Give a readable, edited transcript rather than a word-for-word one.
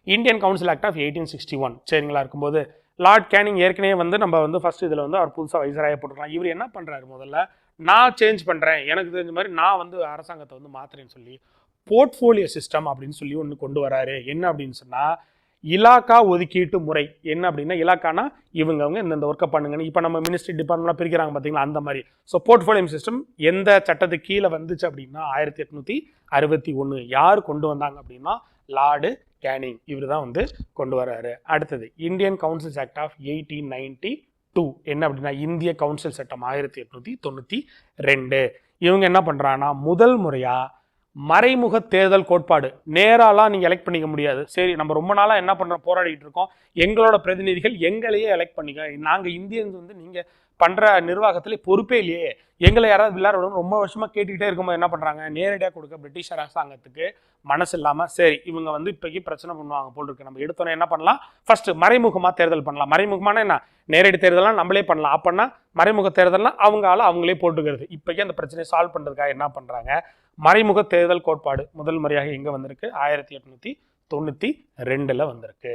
Indian council act of 1861 சரிங்களா இருக்கும்போது Lord Canning ஏற்கனவே வந்து நம்ம வந்து ஃபர்ஸ்ட் இதில் வந்து அவர் புதுசாக வைசராக போட்டுக்கலாம். இவர் என்ன பண்ணுறாரு, முதல்ல நான் சேஞ்ச் பண்ணுறேன், எனக்கு தெரிஞ்ச மாதிரி நான் வந்து அரசாங்கத்தை வந்து மாத்துறேன்னு சொல்லி போர்ட்ஃபோலியோ சிஸ்டம் அப்படின்னு சொல்லி ஒன்று கொண்டு வராரு. என்ன அப்படின்னு சொன்னால் இலாக்கா ஒதுக்கீட்டு முறை. என்ன அப்படின்னா இலாக்கானா இவங்க இந்த ஒர்க்கை பண்ணுங்கன்னு இப்போ நம்ம மினிஸ்ட்ரி டிபார்ட்மெண்ட்லாம் பிரிக்கிறாங்க பார்த்தீங்களா, அந்த மாதிரி. ஸோ போர்ட்ஃபோலியோ சிஸ்டம் எந்த சட்டத்துக்கு கீழே வந்துச்சு அப்படின்னா 1861 யார் கொண்டு வந்தாங்க அப்படின்னா லார்டு கேனிங். இவர் தான் வந்து கொண்டு வர்றாரு. அடுத்தது இந்தியன் கவுன்சில்ஸ் ஆக்ட் ஆஃப் 1892 என்ன அப்படின்னா இந்திய கவுன்சில் சட்டம் 1892. இவங்க என்ன பண்றாங்கன்னா முதல் முறையா மறைமுக தேர்தல் கோட்பாடு. நேராலாம் நீங்க எலெக்ட் பண்ணிக்க முடியாது. சரி, நம்ம ரொம்ப நாளா என்ன பண்றோம், போராடிட்டு இருக்கோம், எங்களோட பிரதிநிதிகள் எங்களையே எலெக்ட் பண்ணிக்க, நாங்க இந்தியன்ஸ் வந்து நீங்க பண்ற நிர்வாகத்திலே பொறுப்பே இல்லையே, எங்களை யாராவது விளையாட ரொம்ப வருஷமா கேட்டுக்கிட்டே இருக்கும்போது என்ன பண்றாங்க, நேரடியாக கொடுக்க பிரிட்டிஷ் அரசாங்கத்துக்கு மனசு இல்லாம சரி இவங்க வந்து இப்போக்கி பிரச்சனை பண்ணுவாங்க போல் இருக்கு, நம்ம எடுத்தோன்னே என்ன பண்ணலாம், ஃபர்ஸ்ட் மறைமுகமா தேர்தல் பண்ணலாம். மறைமுகமான என்ன, நேரடி தேர்தலாம் நம்மளே பண்ணலாம். அப்படின்னா மறைமுக தேர்தல்லாம் அவங்களே போட்டுக்கிறது. இப்போக்கி அந்த பிரச்சனையை சால்வ் பண்றதுக்காக என்ன பண்றாங்க, மறைமுக தேர்தல் கோட்பாடு முதல் முறையாக எங்க வந்திருக்கு, 1892 வந்திருக்கு.